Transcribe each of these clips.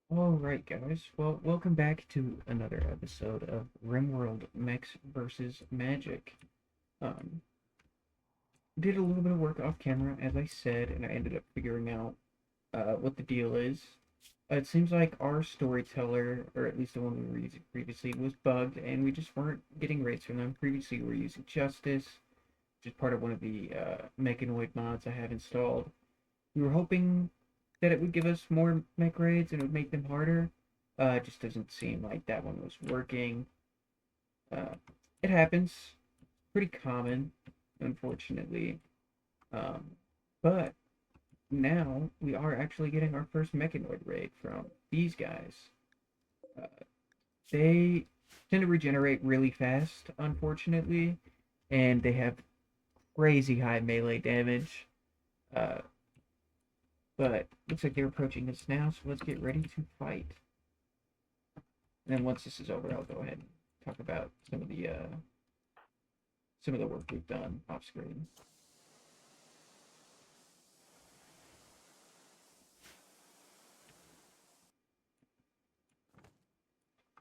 Alright, guys. Well, welcome back to another episode of Rimworld Mechs versus Magic. Um, did a little bit of work off camera, as I said, and I ended up figuring out what the deal is. It seems like our storyteller, or at least the one we were using previously, was bugged, and we just weren't getting rates from them. Previously, we were using Justice, which is part of one of the Mechanoid mods I have installed. We were hoping that it would give us more mech raids and it would make them harder. It just doesn't seem like that one was working. Uh, it happens. Pretty common, unfortunately. Um, but now we are actually getting our first mechanoid raid from these guys. Uh, they tend to regenerate really fast, unfortunately, and they have crazy high melee damage. Uh, but looks like they're approaching us now, so let's get ready to fight. And then once this is over, I'll go ahead and talk about some of the work we've done off screen.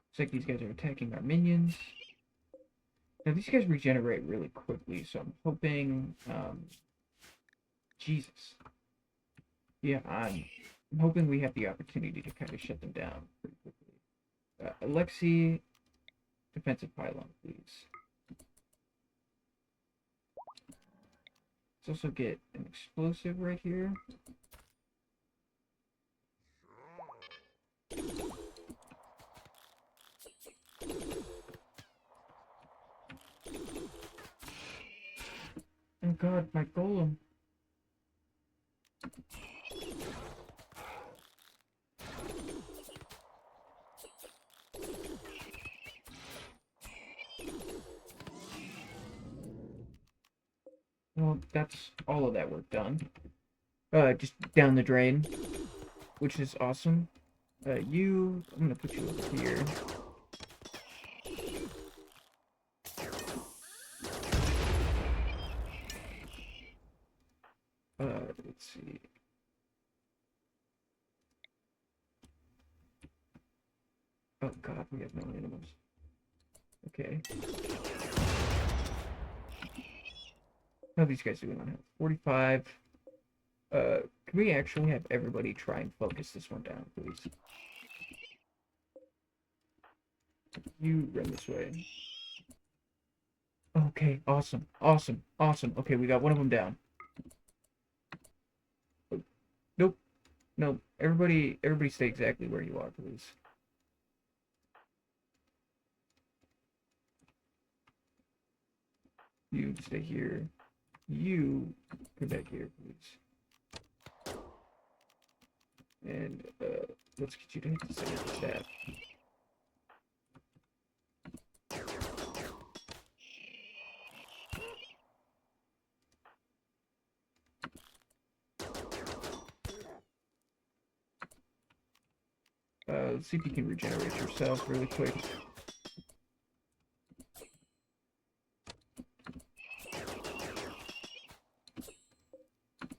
Looks like these guys are attacking our minions. Now these guys regenerate really quickly, so I'm hoping. Jesus. Yeah, I'm hoping we have the opportunity to kind of shut them down pretty quickly. Alexi, defensive pylon, please. Let's also get an explosive right here. Oh god, my golem. Well, that's all of that work done. Just down the drain, which is awesome. I'm gonna put you over here. Let's see. Oh god, we have no animals. Okay. How are these guys doing on health? 45. Can we actually have everybody try and focus this one down, please? You run this way. Okay, awesome, awesome, awesome. Okay, we got one of them down. Oh, nope, no. Everybody stay exactly where you are, please. You stay here. You come back here, please. And let's get you to hit the center of the staff. Let's see if you can regenerate yourself really quick.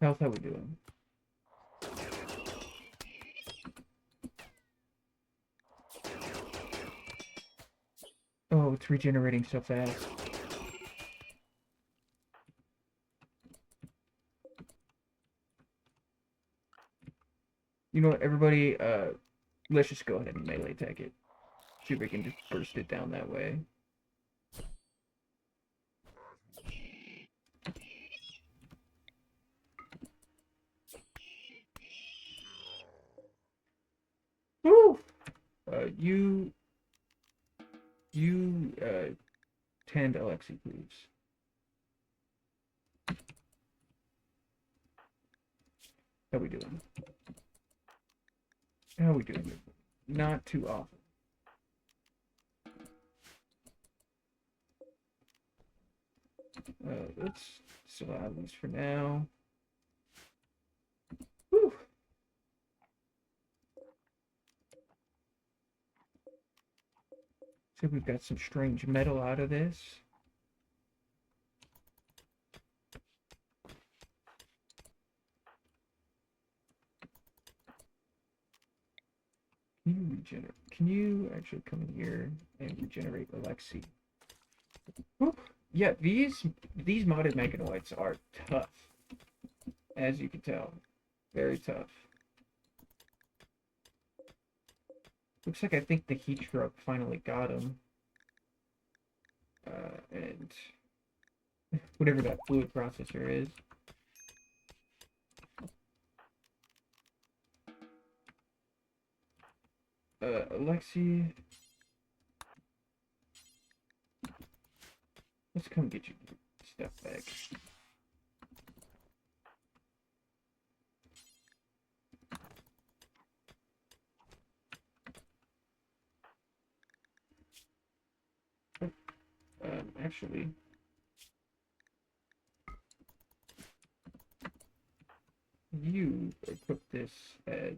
Health, how we doing? Oh, it's regenerating so fast. You know what, everybody, let's just go ahead and melee attack it. See if we can just burst it down that way. Woo! You tend Alexi, please. How we doing? How we doing? Not too awful. Let's still have these for now. Whew. So we've got some strange metal out of this. Can you regenerate? Can you actually come in here and regenerate Alexi? Whoop. Yeah, these modded mechanoids are tough, as you can tell. Very tough. Looks like I think the heat truck finally got him. And whatever that fluid processor is. Alexi, let's come get your stuff back. Actually, you equip this as...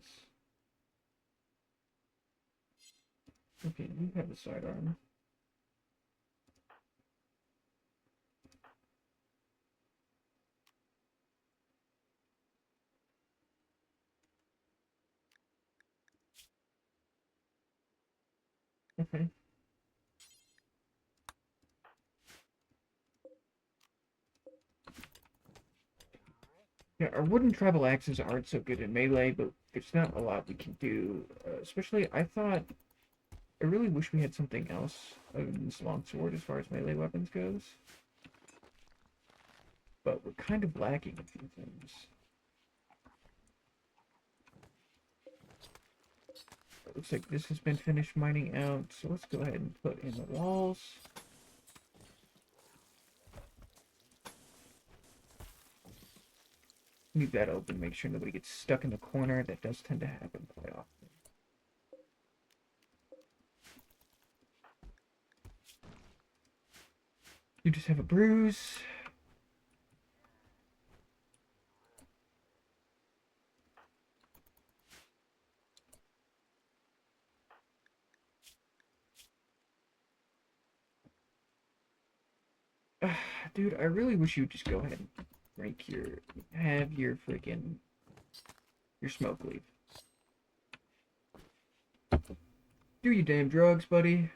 Okay, you have the sidearm. Okay. Yeah, our wooden travel axes aren't so good in melee, but there's not a lot we can do. Especially, I really wish we had something else other than this longsword as far as melee weapons goes. But we're kind of lacking a few things. It looks like this has been finished mining out, so let's go ahead and put in the walls. Leave that open, make sure nobody gets stuck in the corner. That does tend to happen quite often. You just have a bruise. Dude, I really wish you would just go ahead and have your freaking, your smoke leave. Do you damn drugs, buddy.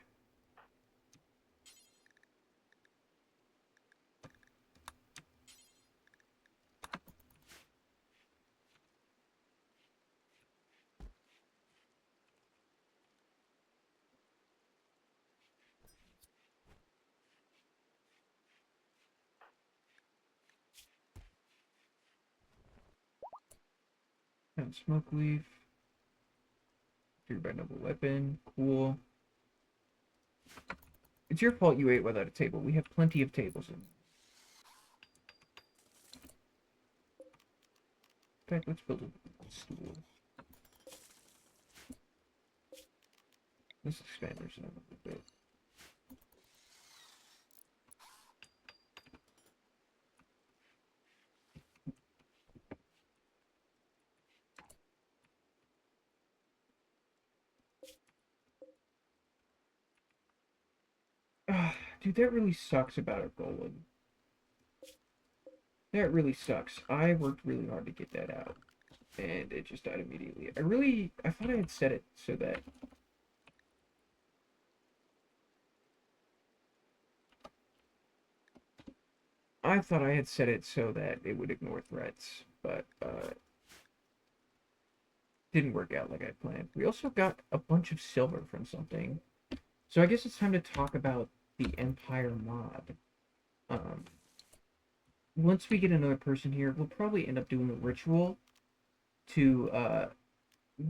And smoke leaf. Feared by noble weapon. Cool. It's your fault you ate without a table. We have plenty of tables in. In fact, let's build a stool. Let's expand ourselves a little bit. Dude, that really sucks about a golem. That really sucks. I worked really hard to get that out, and it just died immediately. I thought I had set it so that... I thought I had set it so that it would ignore threats, but, didn't work out like I planned. We also got a bunch of silver from something. So I guess it's time to talk about the Empire mod. Once we get another person here, we'll probably end up doing a ritual to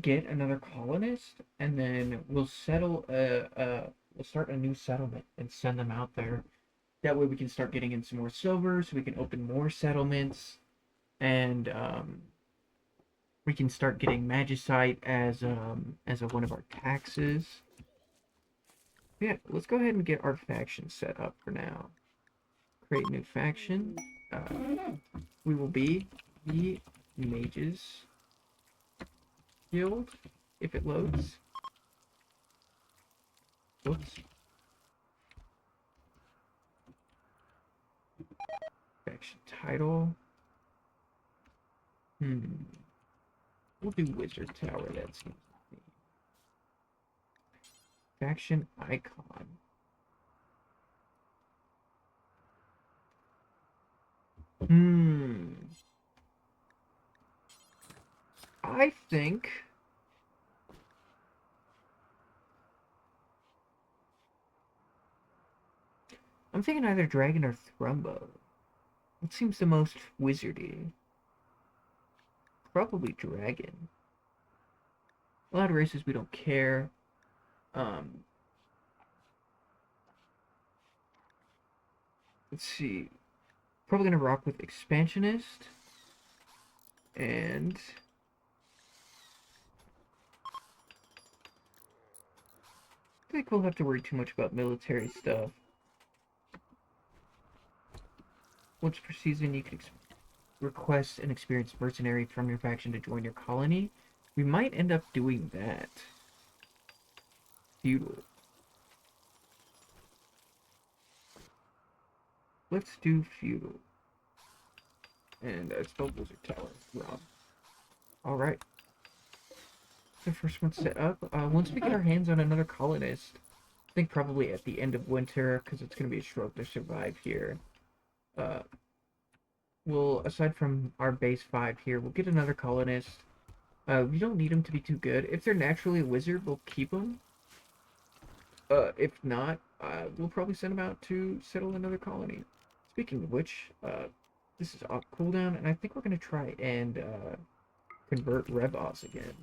get another colonist, and then we'll we'll start a new settlement and send them out there. That way we can start getting in some more silver, so we can open more settlements, and we can start getting magicite as one of our taxes. Yeah, let's go ahead and get our faction set up for now. Create new faction. We will be the Mages Guild, if it loads. Whoops. Faction title. We'll do Wizard Tower, that seems to be. Faction icon. I think I'm thinking either dragon or Thrumbo. What seems the most wizardy? Probably dragon. A lot of races we don't care. Um, let's see. Probably gonna rock with expansionist, and I think we'll have to worry too much about military stuff. Once per season, you can request an experienced mercenary from your faction to join your colony. We might end up doing that. Feudal. Let's do feudal. And spelled wizard tower. Rob. Alright. The first one set up. Once we get our hands on another colonist, I think probably at the end of winter, because it's going to be a struggle to survive here. We'll, aside from our base 5 here, we'll get another colonist. We don't need them to be too good. If they're naturally a wizard, we'll keep them. If not, we'll probably send them out to settle another colony. Speaking of which, this is off cooldown, and I think we're going to try and convert Revos again.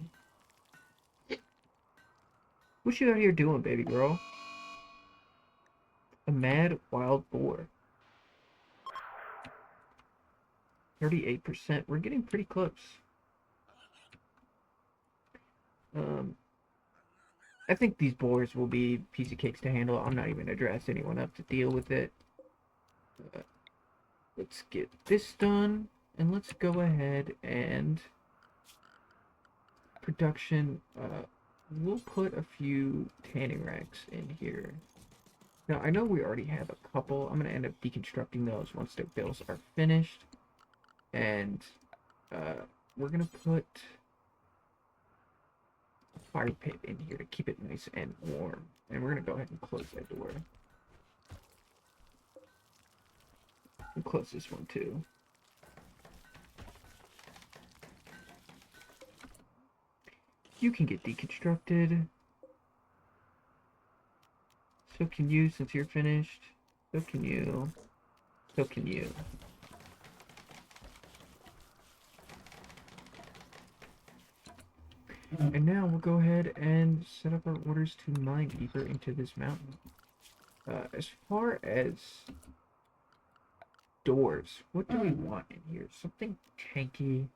What you out here doing, baby girl? A mad wild boar. 38%. We're getting pretty close. I think these boars will be piece of cakes to handle. I'm not even gonna dress anyone up to deal with it. Let's get this done, and let's go ahead and production. We'll put a few tanning racks in here. Now, I know we already have a couple. I'm gonna end up deconstructing those once their bills are finished, and we're gonna put fire pit in here to keep it nice and warm. And we're gonna go ahead and close that door. We'll close this one too. You can get deconstructed. So can you, since you're finished. So can you. So can you. And now we'll go ahead and set up our orders to mine deeper into this mountain. As far as doors, what do we want in here? Something tanky.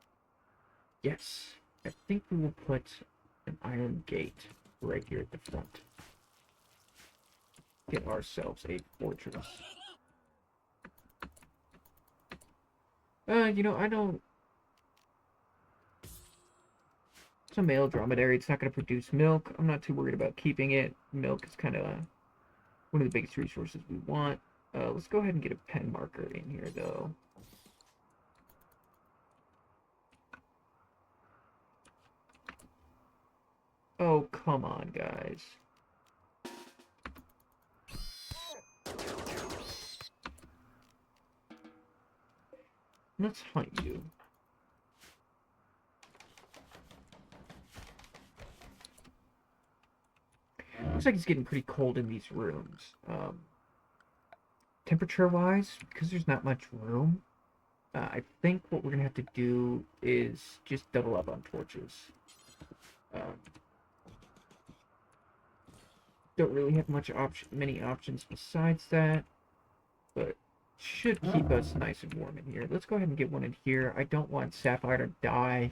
Yes, I think we will put an iron gate right here at the front. Get ourselves a fortress. You know, I don't... It's a male dromedary. It's not going to produce milk. I'm not too worried about keeping it. Milk is kind of one of the biggest resources we want. Let's go ahead and get a pen marker in here, though. Oh, come on, guys. Let's hunt you. Looks like it's getting pretty cold in these rooms. Temperature-wise, because there's not much room, I think what we're going to have to do is just double up on torches. Don't really have many options besides that, but should keep us nice and warm in here. Let's go ahead and get one in here. I don't want Sapphire to die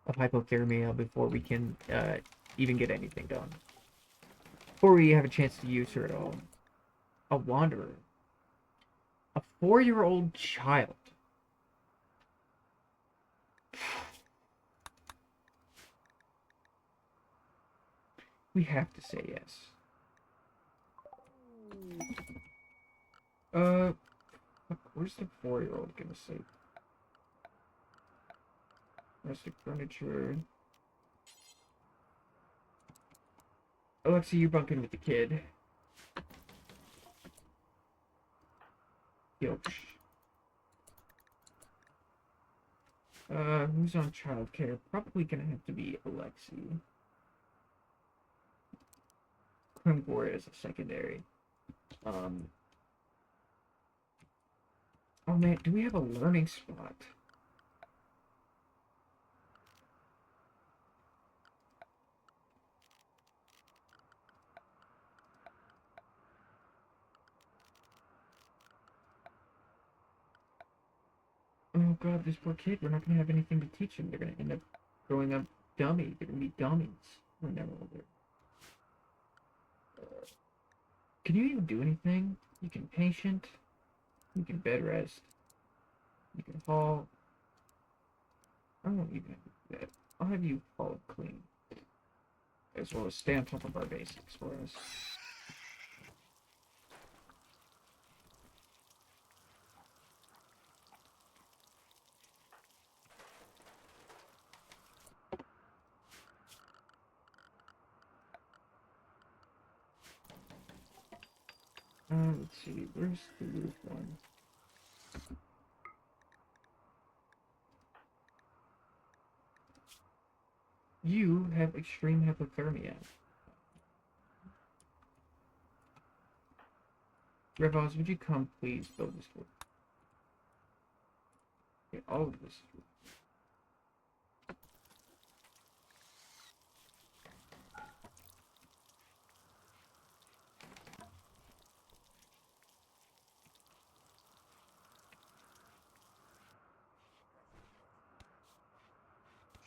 of hypothermia before we can even get anything done. Before we have a chance to use her at all. A wanderer. A 4-year-old child. We have to say yes. Where's the 4-year-old gonna say? Rustic furniture. Alexa, you're bunking with the kid. Yo. Who's on childcare? Probably gonna have to be Alexi. Rimworld is a secondary. Um. Oh man, do we have a learning spot? Oh god, this poor kid. We're not gonna have anything to teach him. They're gonna end up growing up dummy. They're gonna be dummies when they're older. Can you even do anything? You can patient. You can bed rest. You can haul. I won't even do that. I'll have you haul clean, as well as stay on top of our basics for us. Let's see. Where's the roof one? You have extreme hypothermia. Revos, would you come please build this roof? Get all of this roof.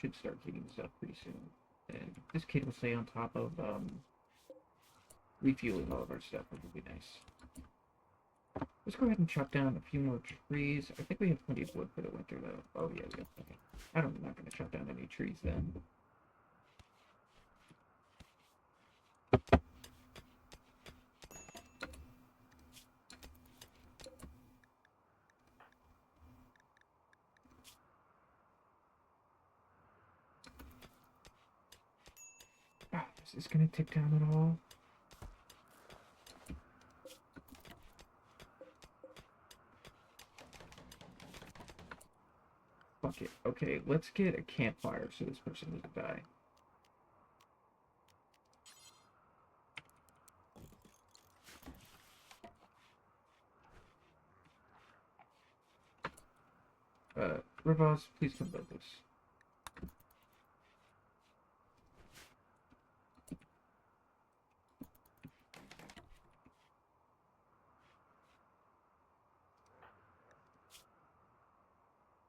Should start heating this up pretty soon. And this kid will stay on top of refueling all of our stuff, which would be nice. Let's go ahead and chop down a few more trees. I think we have plenty of wood for the winter, though. Oh, yeah, we have plenty. I'm not going to chop down any trees then. Ah, is this going to tick down at all? Fuck it. Okay, let's get a campfire so this person doesn't die. Rivas, please come build this.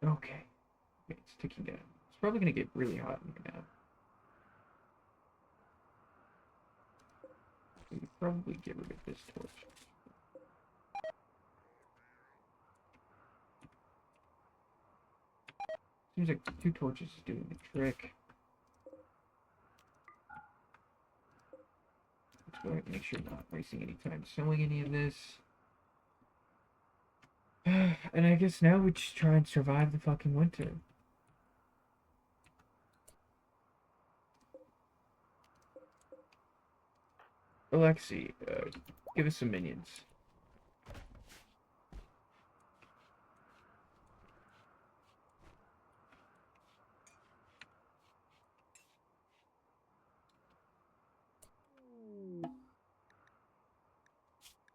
Okay. Okay, it's ticking down. It's probably going to get really hot in here now. We could probably get rid of this torch. Seems like 2 torches is doing the trick. Let's go ahead and make sure I'm not wasting any time sewing any of this. And I guess now we just try and survive the fucking winter. Alexi, give us some minions.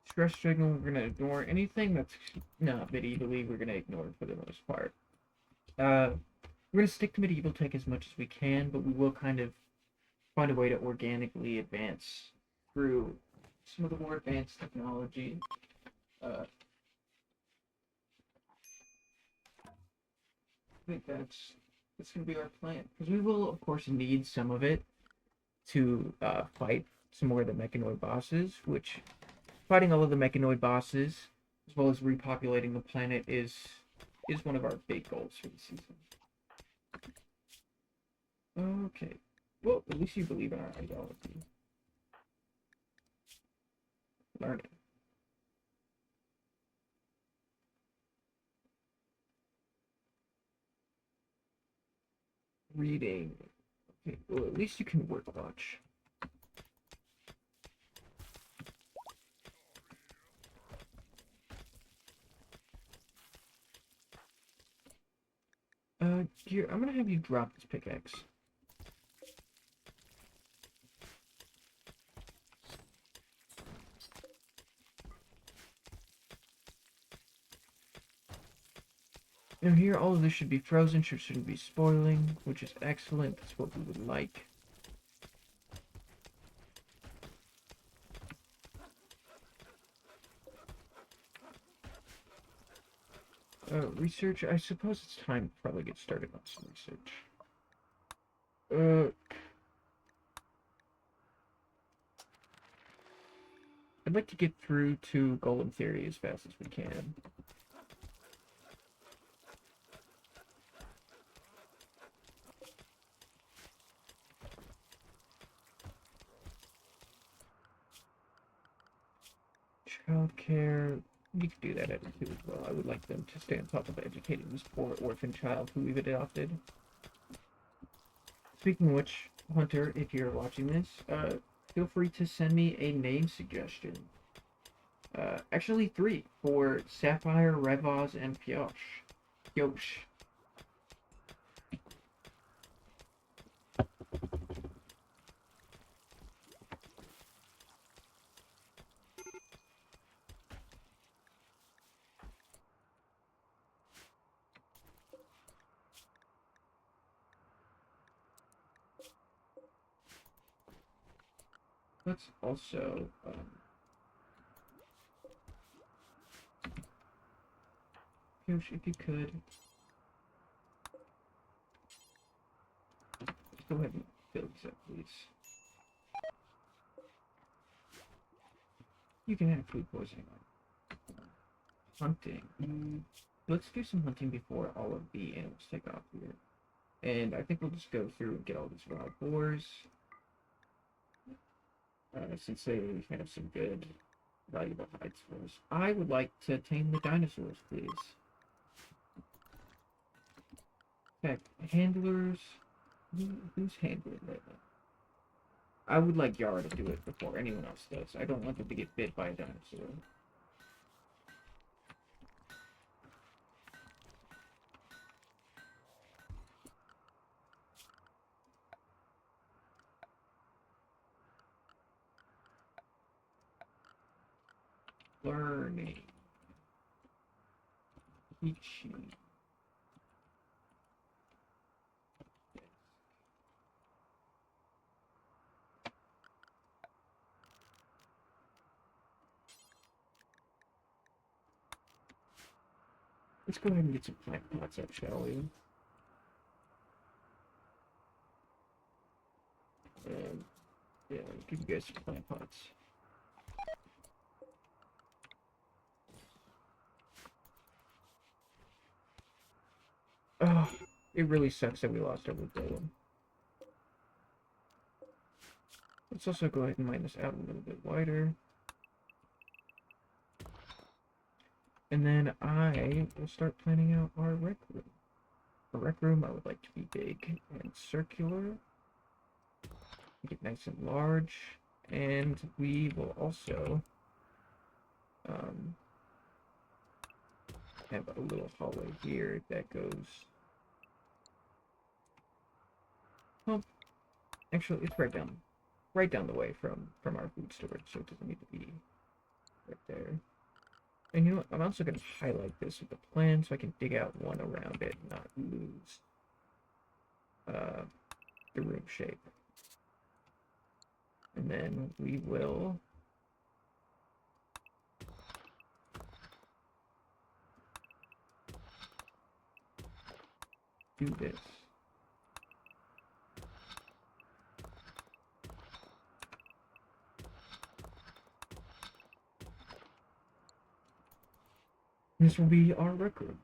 Stress signal, we're gonna ignore anything that's not medievally, we're gonna ignore for the most part. We're gonna stick to medieval tech as much as we can, but we will kind of find a way to organically advance through some of the more advanced technology. I think that's gonna be our plan, because we will, of course, need some of it to fight some more of the mechanoid bosses, which fighting all of the mechanoid bosses as well as repopulating the planet is one of our big goals for the season. Okay. Well, at least you believe in our ideology. Learn it. Reading. Okay, well, at least you can work watch. Here, I'm gonna have you drop this pickaxe. Now here, all of this should be frozen, shouldn't be spoiling, which is excellent. That's what we would like. Research. I suppose it's time to probably get started on some research. I'd like to get through to Golem Theory as fast as we can. Childcare. You could do that attitude as well. I would like them to stay on top of educating this poor orphan child who we've adopted. Speaking of which, Hunter, if you're watching this, feel free to send me a name suggestion. Actually 3 for Sapphire, Revaz, and Pioche. Pioche. Let's also, Pioche, if you could, just go ahead and fill this up, please. You can have food poisoning on. Hunting. Let's do some hunting before all of the animals take off here. And I think we'll just go through and get all these wild boars. Since they have some good, valuable hides for us. I would like to tame the dinosaurs, please. In fact, handlers. Who's handling right now? I would like Yara to do it before anyone else does. I don't want them to get bit by a dinosaur. Learning. Teaching. Let's go ahead and get some plant pots up, shall we? Yeah, let's give you guys some plant pots. Oh, it really sucks that we lost our wood golem. Let's also go ahead and mine this out a little bit wider. And then I will start planning out our rec room. The rec room I would like to be big and circular. Make it nice and large. And we will also have a little hallway here that goes... Well, actually, it's right down the way from our food storage, so it doesn't need to be right there. And you know what? I'm also going to highlight this with the plan so I can dig out one around it and not lose the room shape. And then we will do this. This will be our rec room.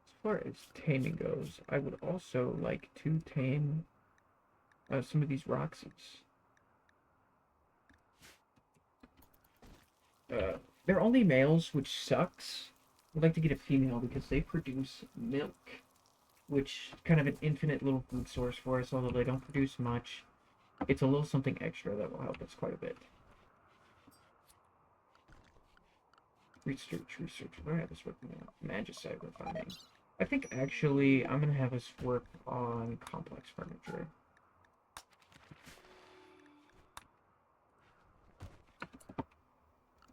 As far as taming goes, I would also like to tame some of these Roxys. They're only males, which sucks. I'd like to get a female because they produce milk, which is kind of an infinite little food source for us, although they don't produce much. it's a little something extra that will help us quite a bit. Research. We're gonna have us work on magicite refining. I think actually I'm gonna have us work on complex furniture.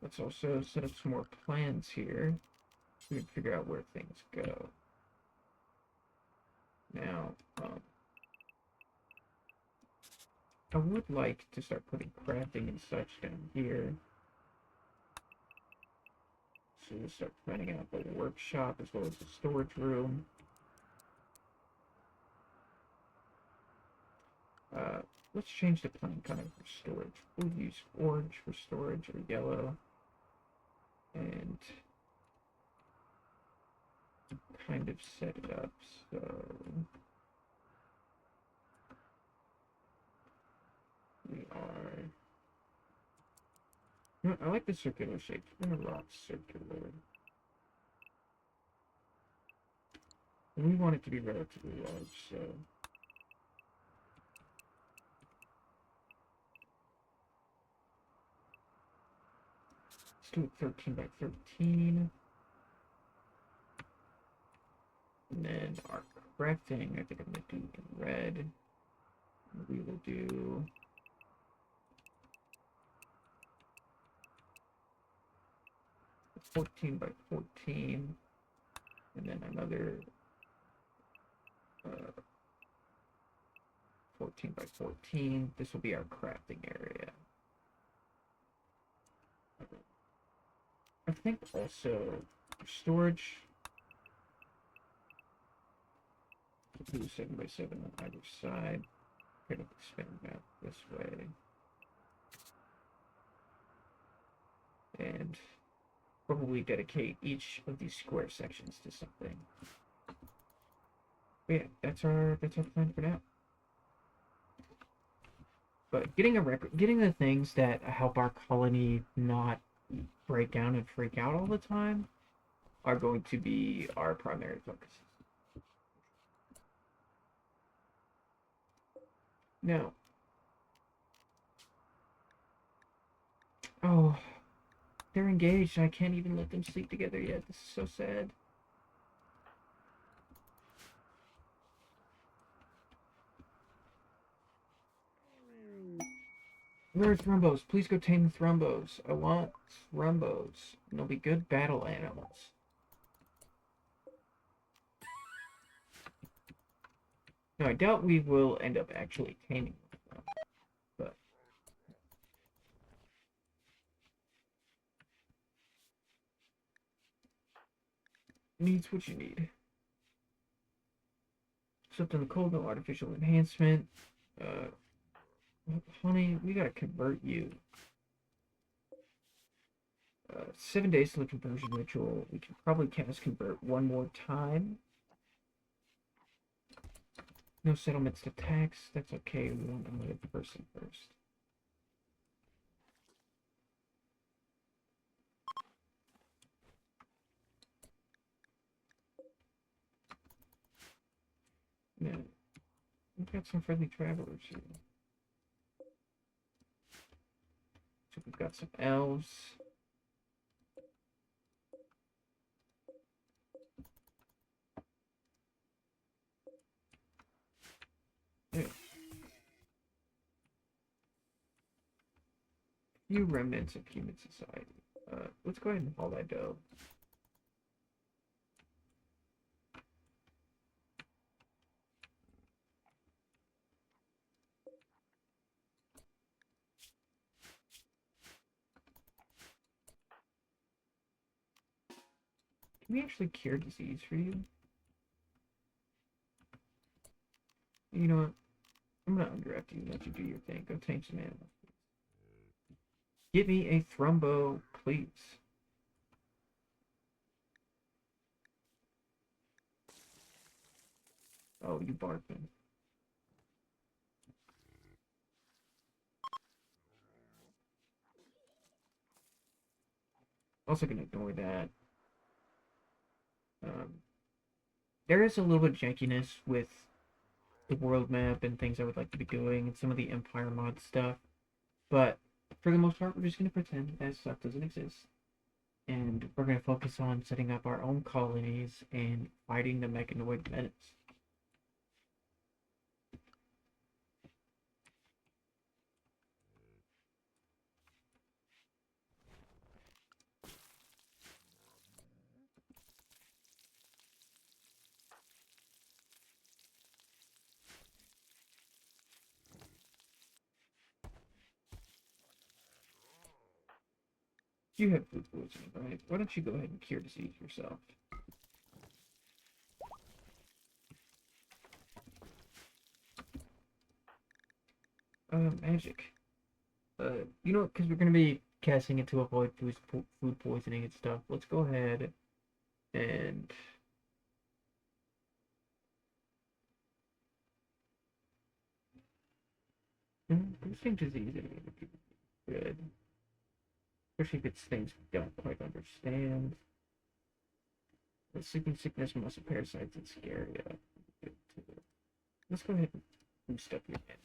Let's also set up some more plans here so we can figure out where things go. Now, I would like to start putting crafting and such down here. So we'll start planning out the workshop as well as the storage room. Let's change the plan color for storage. We'll use orange for storage or yellow. And kind of set it up so we are. You know, I like the circular shape. I'm gonna rock circular. And we want it to be relatively large, so. Let's do it 13 by 13. And then our crafting, I think I'm gonna do in red. We will do 14 by 14. And then another 14 by 14. This will be our crafting area. I think also storage. Do 7 by 7 on either side. Kind of expand that this way. And probably dedicate each of these square sections to something. But yeah, that's our plan for now. But getting the things that help our colony not break down and freak out all the time are going to be our primary focus. Now, oh, they're engaged. I can't even let them sleep together yet. This is so sad. Where are Thrumbos? Please go tame the Thrumbos. I want Thrumbos. They'll be good battle animals. No, I doubt we will end up actually taming them. But needs what you need. Something cold, no artificial enhancement. Honey, we gotta convert you. 7 days to the conversion ritual. We can probably cast convert one more time. No settlements to tax. That's okay. We want another person first. Yeah, we've got some friendly travelers here. So we've got some elves. Yeah. Few remnants of human society. Let's go ahead and haul that dough. Can we actually cure disease for you? You know what? I'm gonna underdraft you and let you do your thing. Go tame some animals. Get me a Thrumbo, please. Oh, you barking. Also gonna ignore that. There is a little bit of jankiness with the world map and things I would like to be doing and some of the Empire mod stuff. But for the most part, we're just going to pretend that stuff doesn't exist. And we're going to focus on setting up our own colonies and fighting the mechanoid menace. You have food poisoning, right? Why don't you go ahead and cure disease yourself? Magic. You know, because we're gonna be casting it to avoid food poisoning and stuff. Let's go ahead and boosting disease would be good, especially if it's things we don't quite understand. The sleeping sickness, muscle parasites, and scary. Let's go ahead and boost up your head.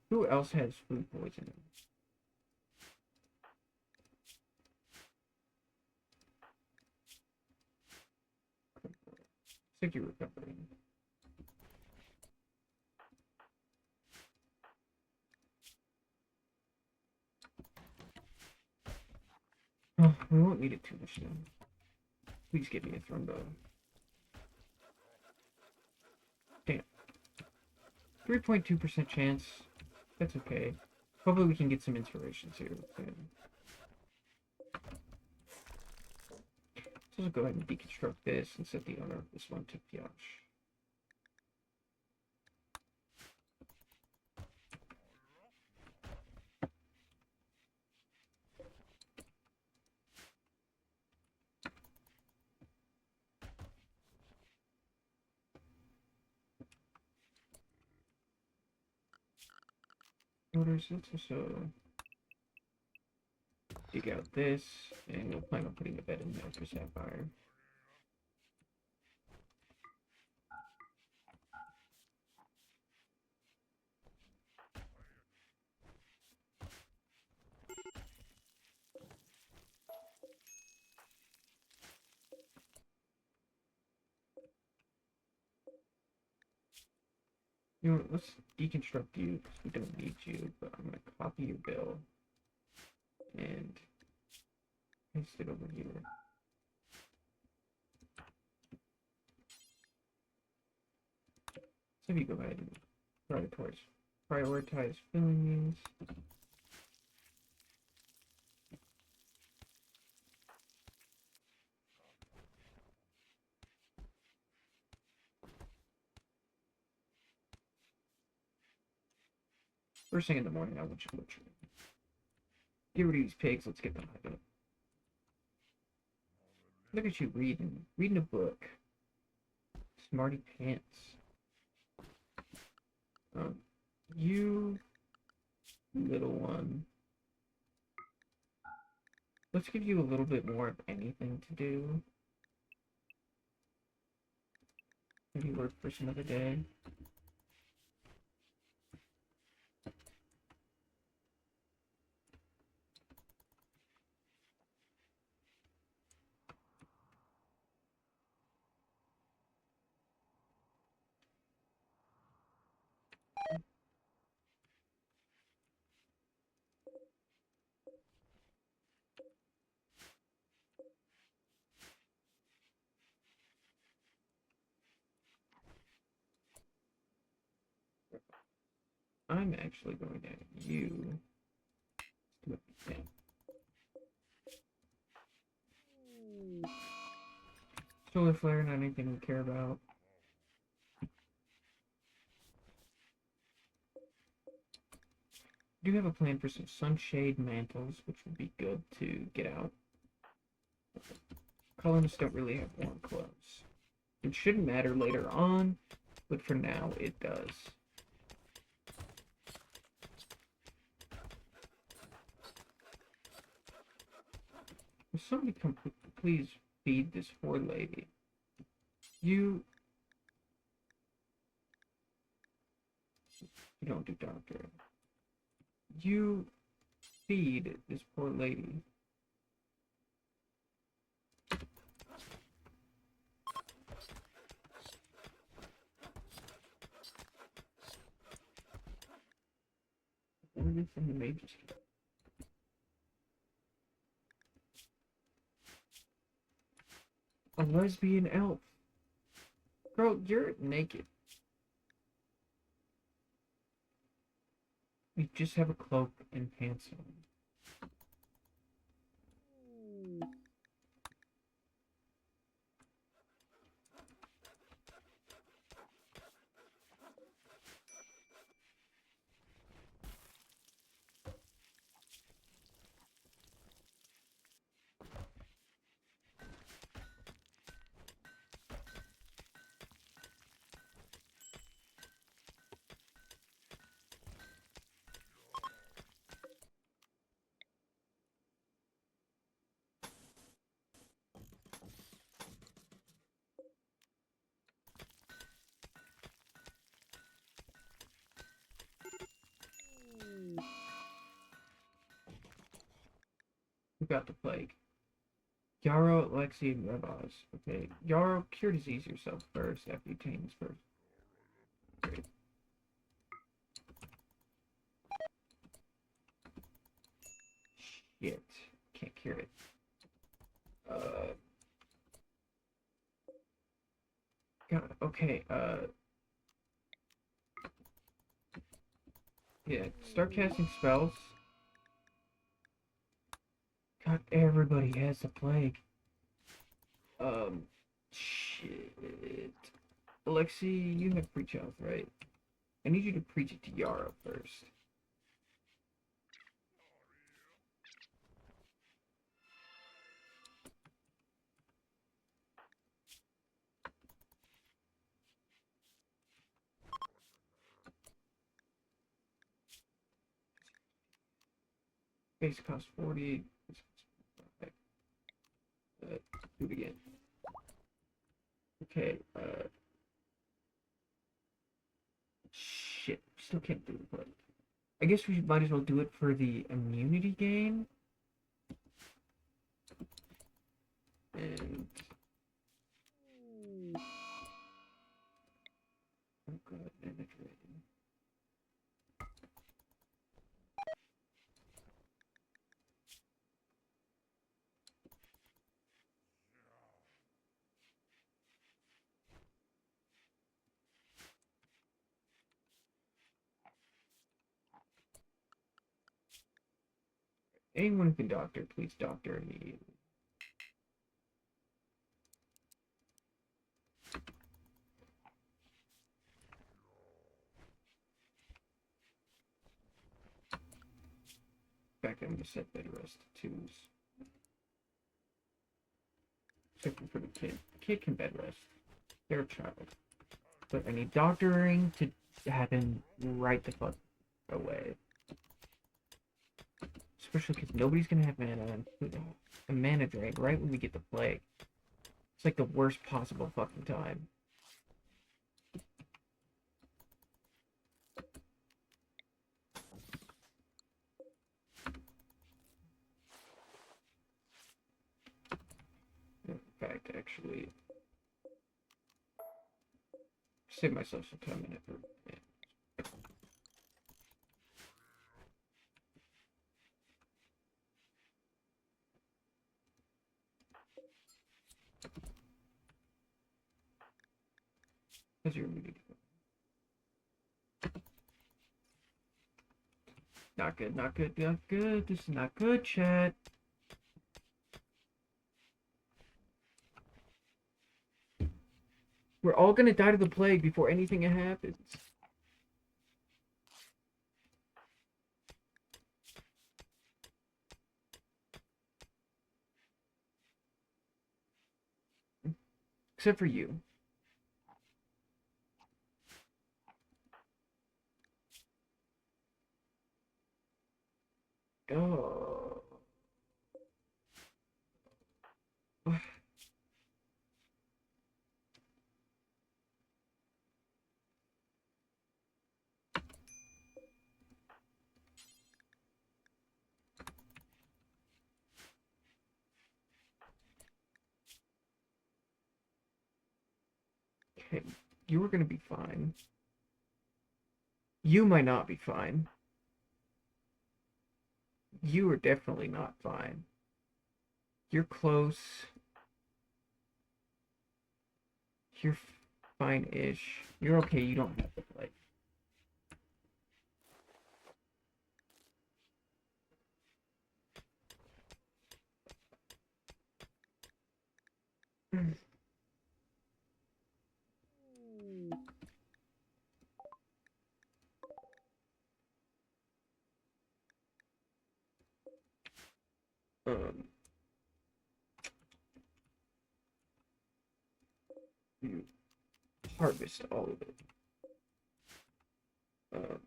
Who else has food poisoning? Sick, you're recovering. Oh, we won't need it too much now. Please give me a thrombo. Damn. 3.2% chance. That's okay. Hopefully we can get some inspirations here. So let's go ahead and deconstruct this and set the owner of this one to Pioche. Orders, let's also dig out this, and we'll plan on putting a bed in there for Sapphire. You know what, let's deconstruct you because we don't need you, but I'm going to copy your bill and paste it over here. So if you go ahead and prioritize filling these. First thing in the morning, I want you to butcher. Get rid of these pigs, let's get them high up. Look at you reading a book. Smarty pants. You little one. Let's give you a little bit more of anything to do. Maybe work for some other day. I'm actually going to have you do a thing. Solar flare, not anything we care about. I do have a plan for some sunshade mantles, which would be good to get out. Colonists don't really have warm clothes. It shouldn't matter later on, but for now it does. Will somebody come please feed this poor lady. You don't do doctor. You feed this poor lady. From the mages. A lesbian elf. Girl, you're naked. You just have a cloak and pants on. Who got the plague? Yarrow, Lexi, and Revaz. Okay. Yarrow, cure disease yourself first after you tame this first. Great. Shit. Can't cure it. God, okay, yeah, start casting spells. God, everybody has the plague. Shit. Alexi, you have preach health, right? I need you to preach it to Yara first. Base cost 40. Do it again. Okay, shit. Still can't do it, but I guess we might as well do it for the immunity gain. And oh god, penetrating. Anyone who can doctor, please doctor immediately. In fact, I'm gonna set bed rest to twos. Checking for the kid. The kid can bed rest. They're a child. But I need doctoring to happen right the fuck away. Especially because nobody's gonna have mana and a mana drain right when we get the plague. It's like the worst possible fucking time. In fact, actually, save myself some time and effort. Yeah. Because you're muted. Not good, not good, not good. This is not good, chat. We're all gonna die to the plague before anything happens. Except for you. Oh. Hey, you are gonna be fine. You might not be fine. You are definitely not fine. You're close. You're fine-ish. You're okay. You don't have to play. Um, you harvest all of it. Uh,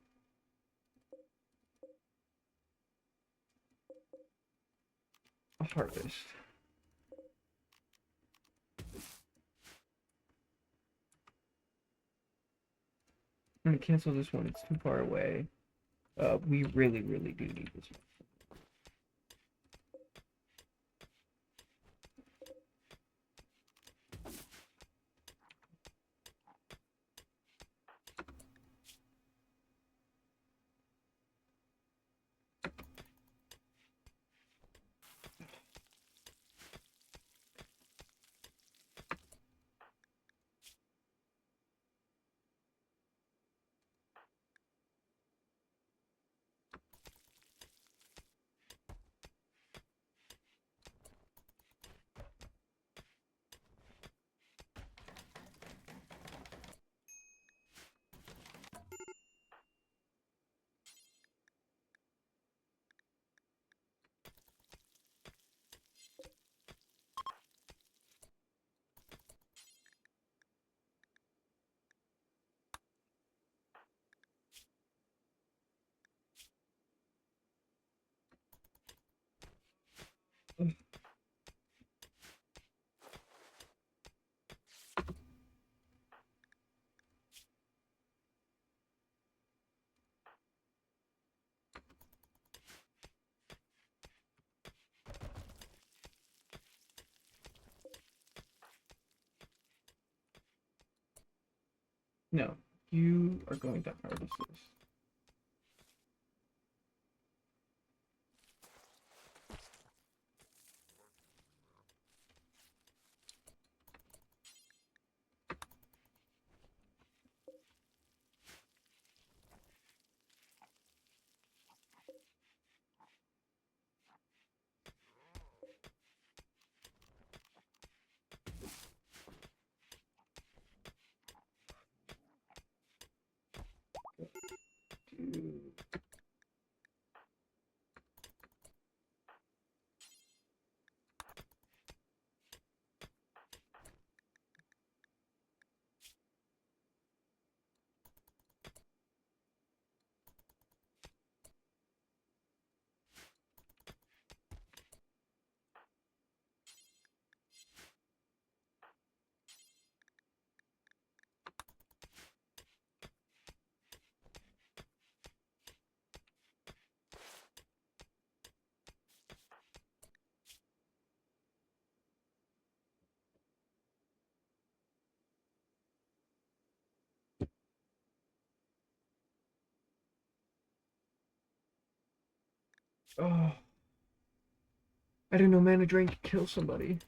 a harvest. I'm gonna cancel this one. It's too far away. We really, really do need this one. No, you are going to harvest this. Oh, I didn't know mana drain could kill somebody.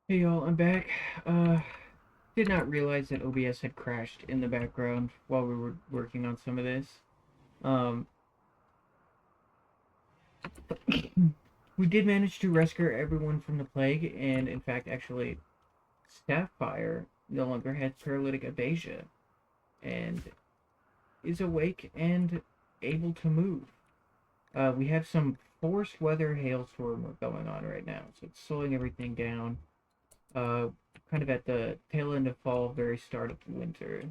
Hey y'all, I'm back. Did not realize that OBS had crashed in the background while we were working on some of this. Um, we did manage to rescue everyone from the plague, and in fact, actually, Sapphire no longer has paralytic aphasia and is awake and able to move. We have some forced weather hailstorm going on right now, so it's slowing everything down. Uh, kind of at the tail end of fall, very start of winter.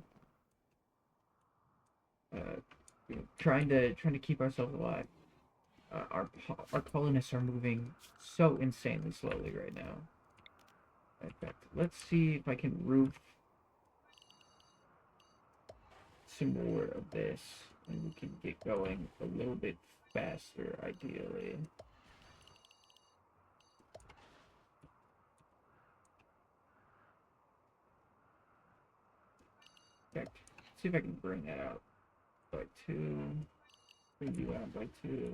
Uh, trying to keep ourselves alive. Our colonists are moving so insanely slowly right now. In fact, let's see if I can roof some more of this, and we can get going a little bit faster, ideally. In fact, see if I can bring that out by 2. Bring you out by 2.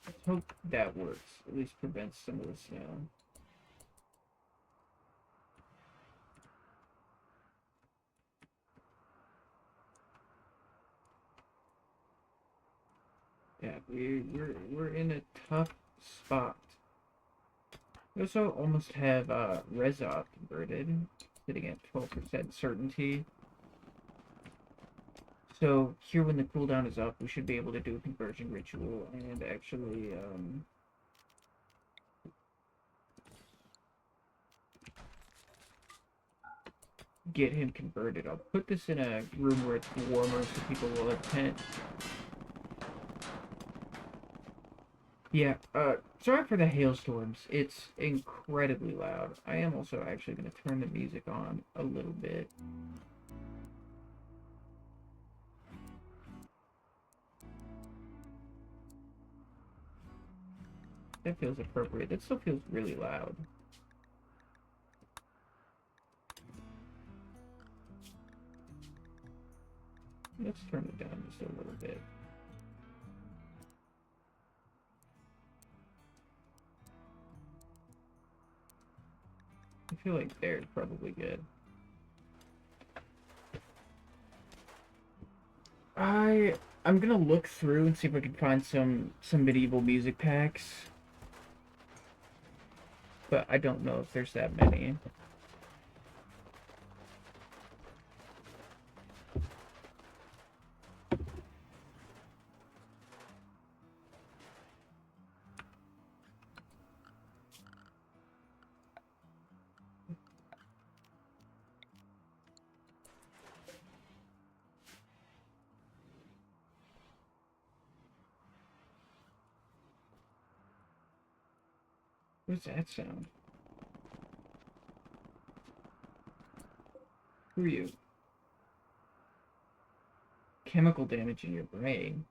Let's hope that works. At least prevents some of the snow. Yeah, we're in a tough spot. We also almost have Rezov converted, sitting at 12% certainty. So here, when the cooldown is up, we should be able to do a conversion ritual and actually get him converted. I'll put this in a room where it's warmer so people will attend. Yeah, sorry for the hailstorms. It's incredibly loud. I am also actually going to turn the music on a little bit. That feels appropriate. That still feels really loud. Let's turn it down just a little bit. I feel like there's probably good. I'm gonna look through and see if I can find some medieval music packs, but I don't know if there's that many. What's that sound? Who are you? Chemical damage in your brain.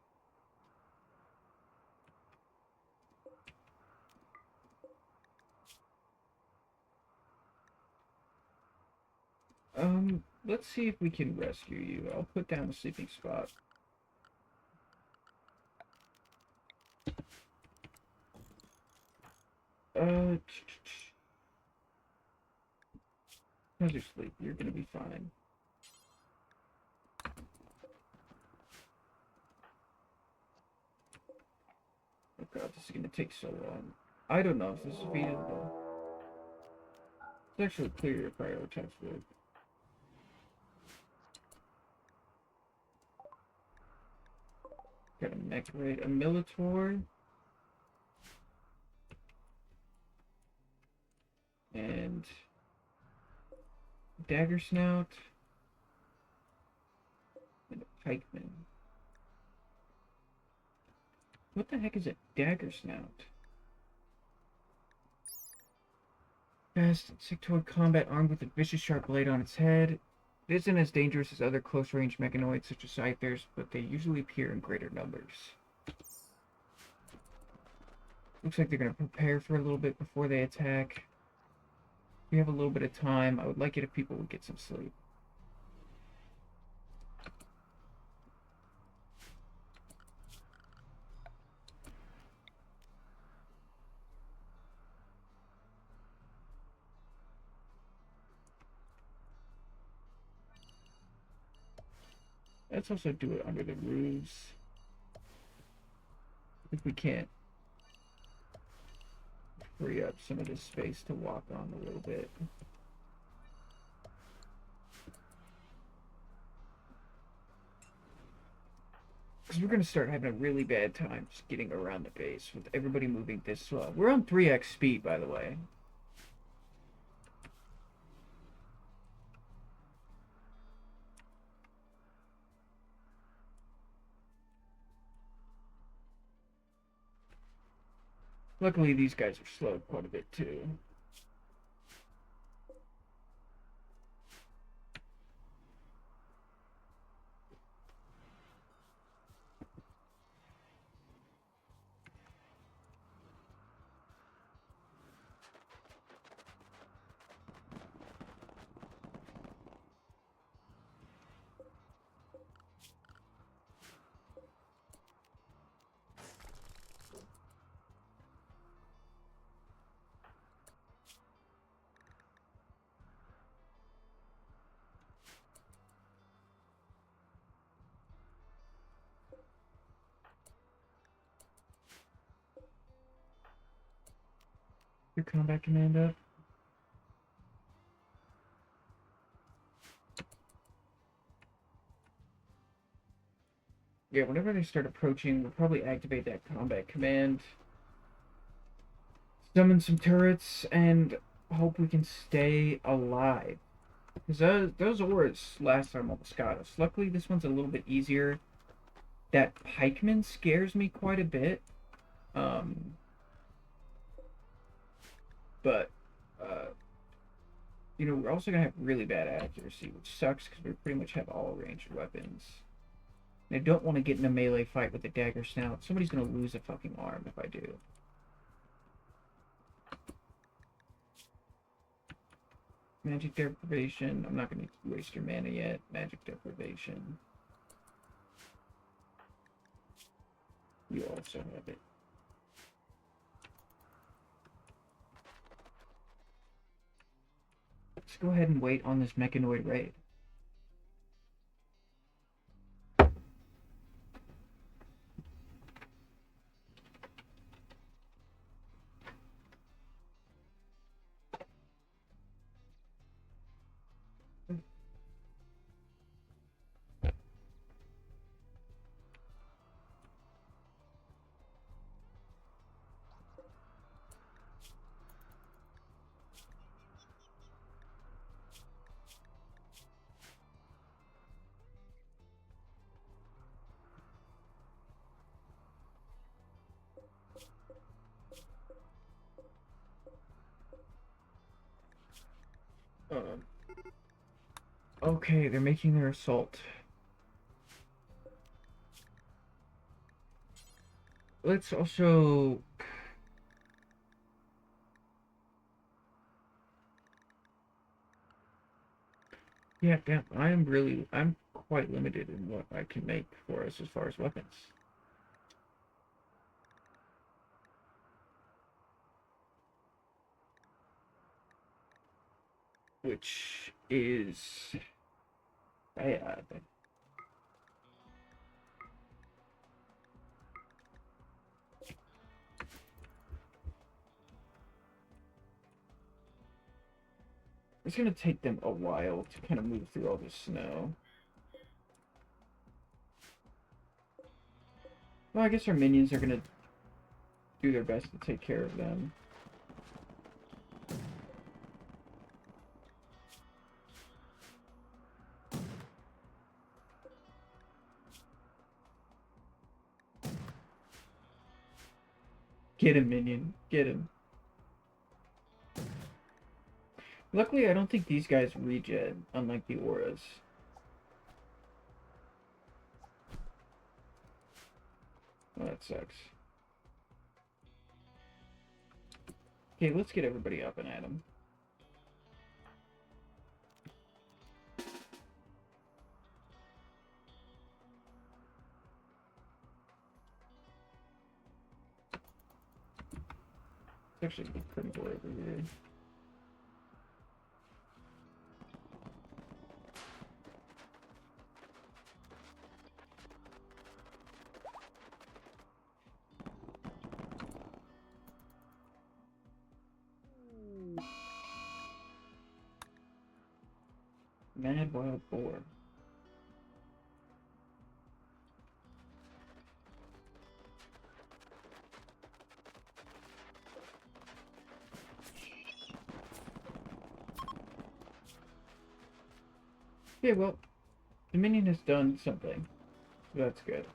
Let's see if we can rescue you. I'll put down a sleeping spot. How's your sleep? You're gonna be fine. Oh god, this is gonna take so long. I don't know if this is feasible. Let's actually clear your prioritize work. Got a mech raid, a Militor, and Dagger Snout, and a Pikeman. What the heck is a Dagger Snout? Fast insectoid combat armed with a vicious sharp blade on its head. It isn't as dangerous as other close-range mechanoids such as Scythers, but they usually appear in greater numbers. Looks like they're going to prepare for a little bit before they attack. We have a little bit of time. I would like it if people would get some sleep. Let's also do it under the roofs. If we can't free up some of this space to walk on a little bit. Because we're going to start having a really bad time just getting around the base with everybody moving this slow. We're on 3x speed, by the way. Luckily, these guys are slowed quite a bit, too. Your combat command up. Yeah, whenever they start approaching, we'll probably activate that combat command. Summon some turrets and hope we can stay alive. Because those auras last time almost got us. Luckily, this one's a little bit easier. That pikeman scares me quite a bit. But, you know, we're also going to have really bad accuracy, which sucks because we pretty much have all ranged weapons. And I don't want to get in a melee fight with a dagger snout. Somebody's going to lose a fucking arm if I do. Magic deprivation. I'm not going to waste your mana yet. Magic deprivation. You also have it. Let's go ahead and wait on this mechanoid raid. Okay, they're making their assault. Let's also... Yeah, damn, I'm quite limited in what I can make for us as far as weapons. Which is bad. It's gonna take them a while to kind of move through all this snow. Well, I guess our minions are gonna do their best to take care of them. Get him, minion. Get him. Luckily, I don't think these guys regen, unlike the auras. Well, that sucks. Okay, let's get everybody up and at him. It's actually pretty cool over here. Mad Wild Boar. Okay, well, the minion has done something. So that's good.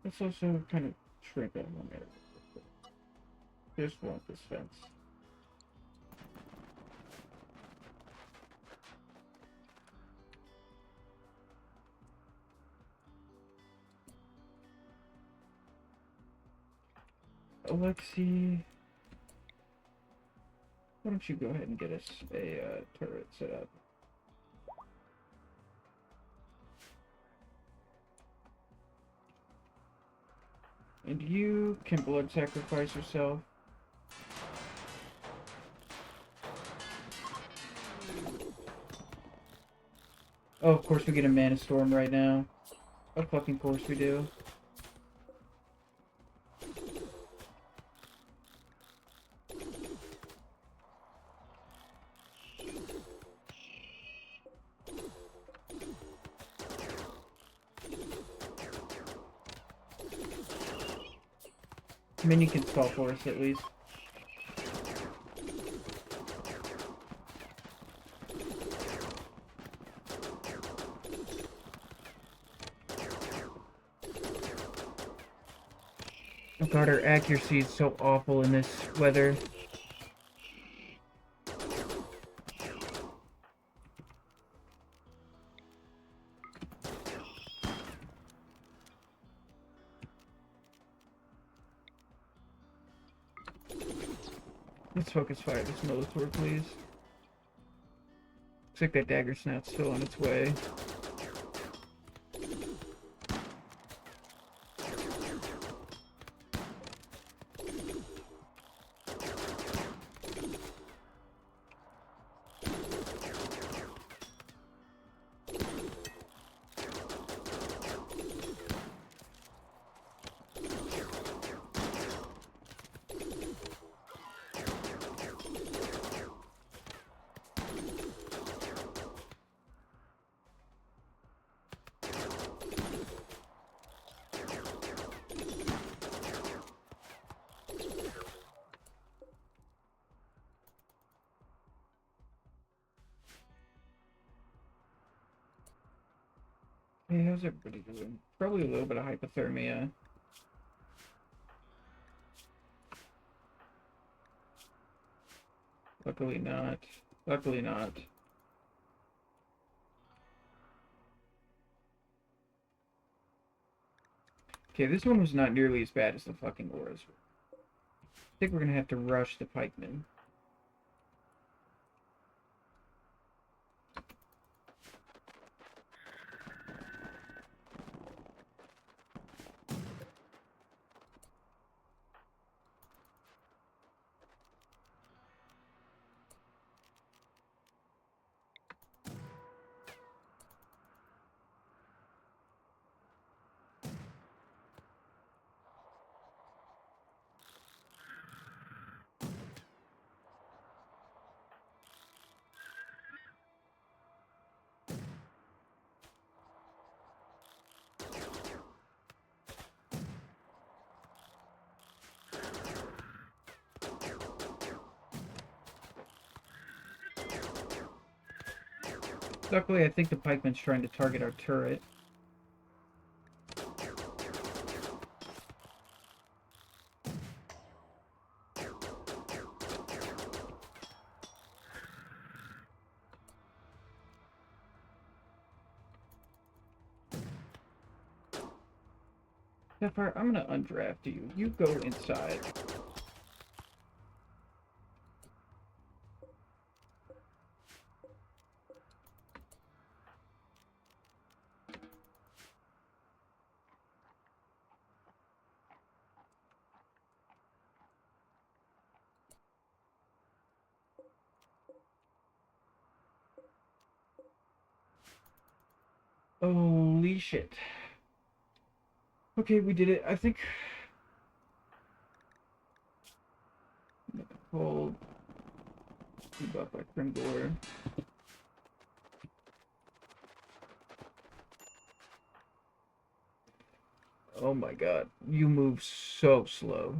Let's also kind of shrink that one area. Just want this fence. Alexi, why don't you go ahead and get us a turret set up? And you can blood sacrifice yourself. Oh, of course we get a mana storm right now. Of fucking course we do. Minion can stall for us at least. Oh god, our accuracy is so awful in this weather. Let's focus fire this Molitor, please. Looks like that dagger snout's still on its way. Hey, how's everybody doing? Probably a little bit of hypothermia. Luckily not. Luckily not. Okay, this one was not nearly as bad as the fucking auras. I think we're gonna have to rush the pikemen. Luckily, I think the pikeman's trying to target our turret. Sapphire, I'm gonna undraft you. You go inside. Holy shit. Okay, we did it. I think... Hold. Buff by Grimgor. Oh my god. You move so slow.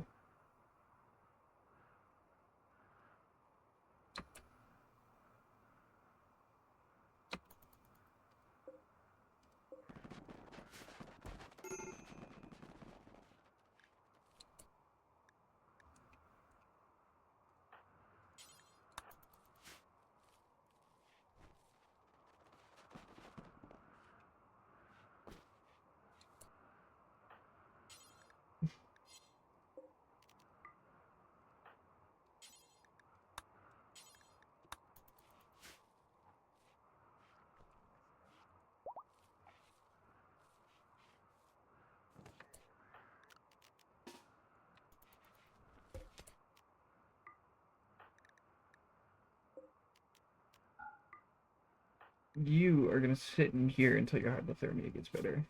You are gonna sit in here until your hypothermia gets better.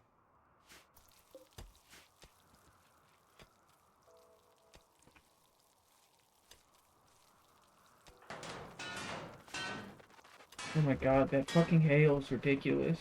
Oh my god, that fucking hail is ridiculous.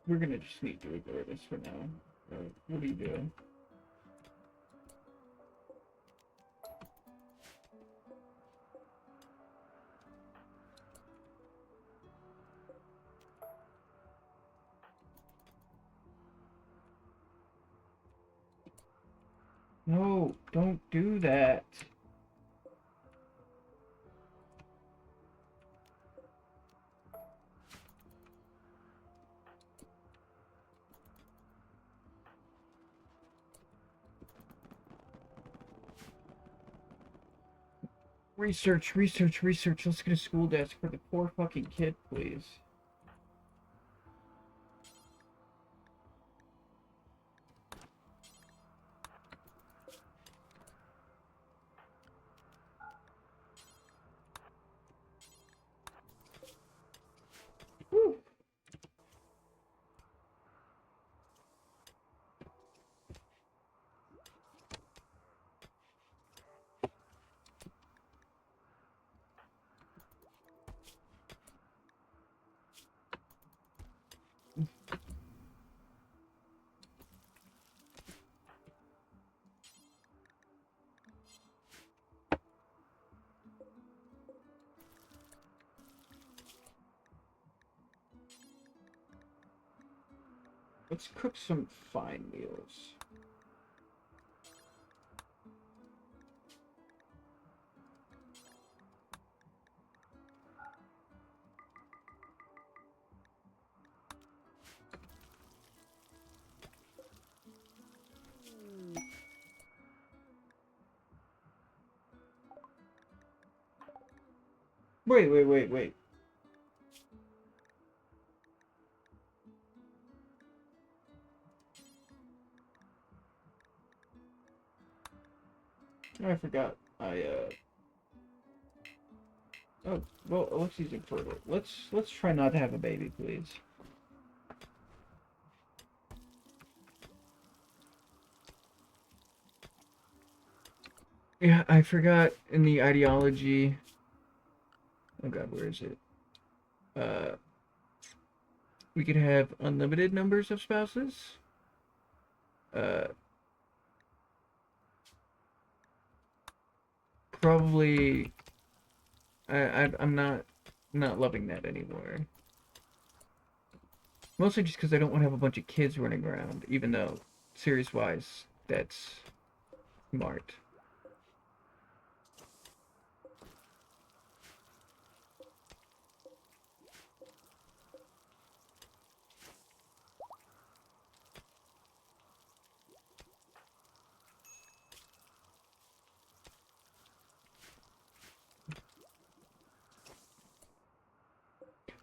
We're gonna just need to ignore this for now. What are you doing? No, don't do that. Research, research, research. Let's get a school desk for the poor fucking kid, please. Whew. Let's cook some fine meals. Wait, wait, wait, wait. I forgot. Oh, well, Alexi's infertile. Let's try not to have a baby, please. Yeah, I forgot in the ideology. Oh god, where is it? Uh, we could have unlimited numbers of spouses. Uh, probably. I'm not loving that anymore. Mostly just because I don't want to have a bunch of kids running around, even though, series-wise, that's smart.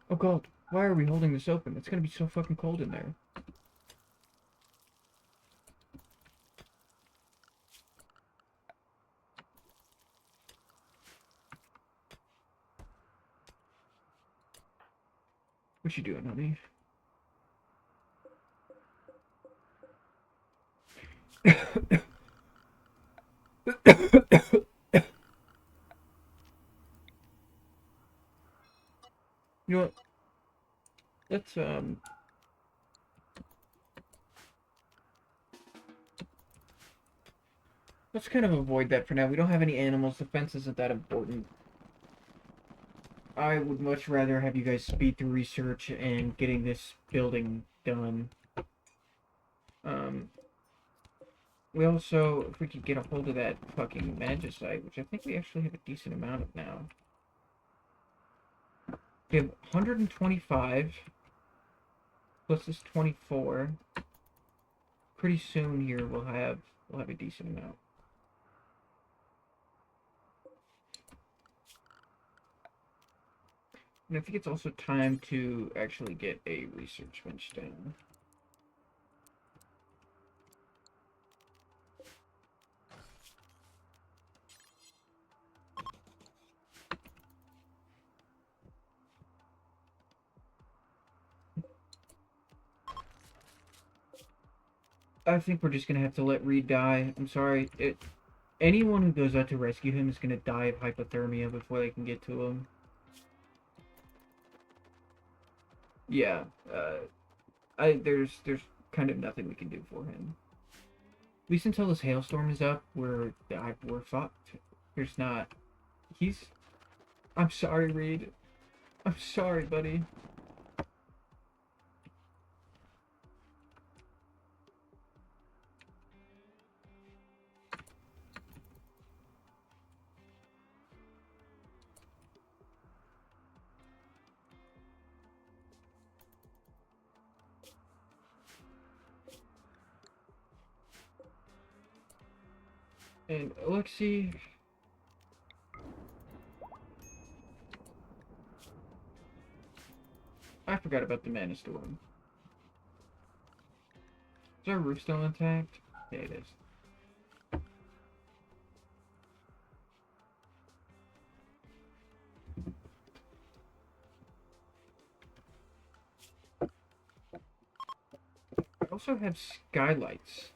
Oh god, why are we holding this open? It's gonna be so fucking cold in there. What you doing, honey? You know what? Let's let's kind of avoid that for now. We don't have any animals. The fence isn't that important. I would much rather have you guys speed through research and getting this building done. Um, we also, if we could get a hold of that fucking magicite, which I think we actually have a decent amount of now. We have 125 plus this 24. Pretty soon here we'll have a decent amount. And I think it's also time to actually get a research bench down. I think we're just gonna have to let Reed die. I'm sorry. Anyone who goes out to rescue him is gonna die of hypothermia before they can get to him. Yeah. There's kind of nothing we can do for him. At least until this hailstorm is up, we're fucked. There's not. He's. I'm sorry, Reed. I'm sorry, buddy. And Alexi. I forgot about the Menace storm. Is our roof still intact? Yeah, it is. I also have skylights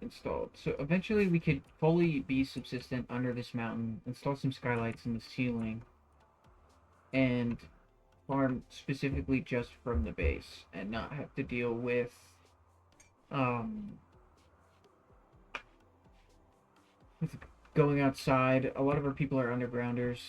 installed. So eventually we could fully be subsistent under this mountain, install some skylights in the ceiling, and farm specifically just from the base and not have to deal with um with going outside. A lot of our people are undergrounders.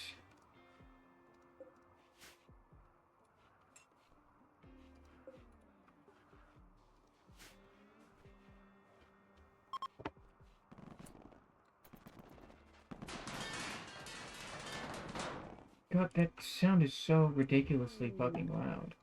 God, that sound is so ridiculously fucking loud.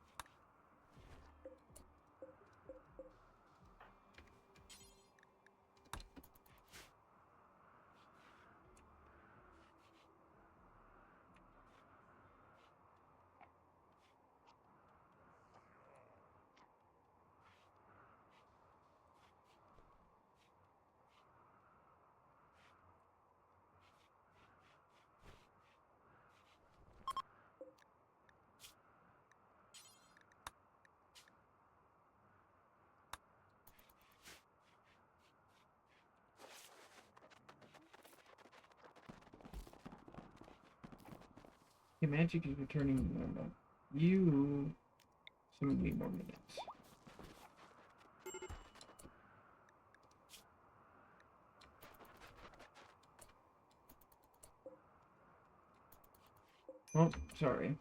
The magic is returning normal. You some need more minutes. Oh, sorry.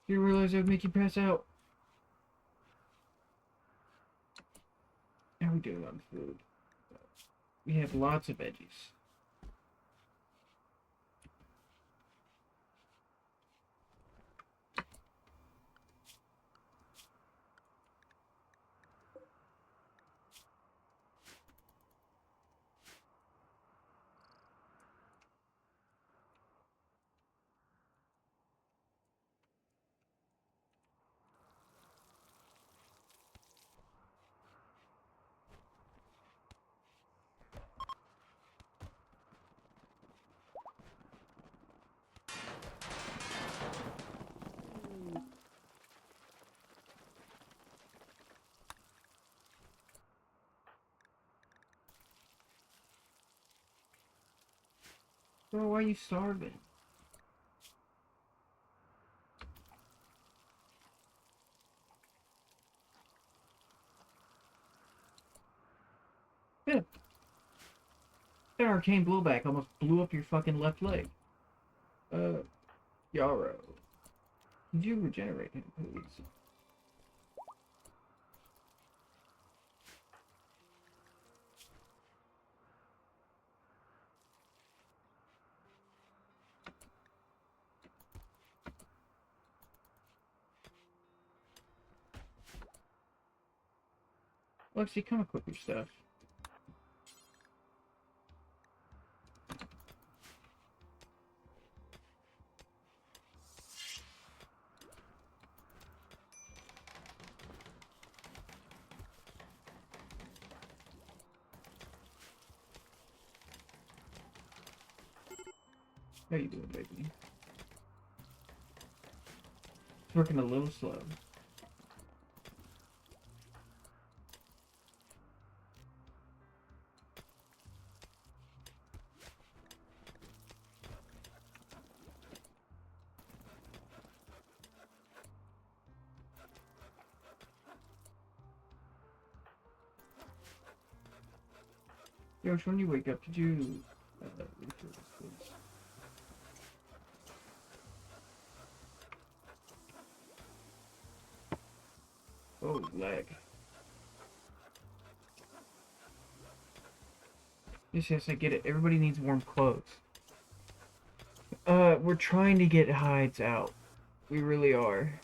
Didn't realize I would make you pass out. How are we doing on food? We have lots of veggies. Bro, why are you starving? Yeah. That arcane blowback almost blew up your fucking left leg. Yarrow. Did you regenerate him, please? Lexi, come equip your stuff. How you doing, baby? It's working a little slow. Yosh, when you wake up, did you refill this, please? Oh, leg. Yes, yes, I get it. Everybody needs warm clothes. We're trying to get hides out. We really are.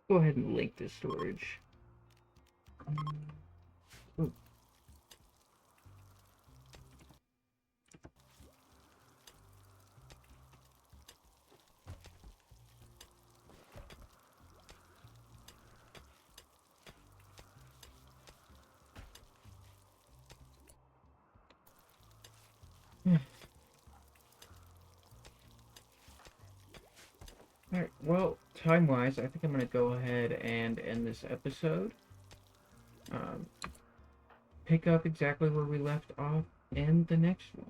Go ahead and link this storage. Ooh. well, time-wise, I think I'm going to go ahead and end this episode. Um, pick up exactly where we left off in the next one.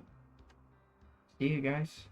See you guys.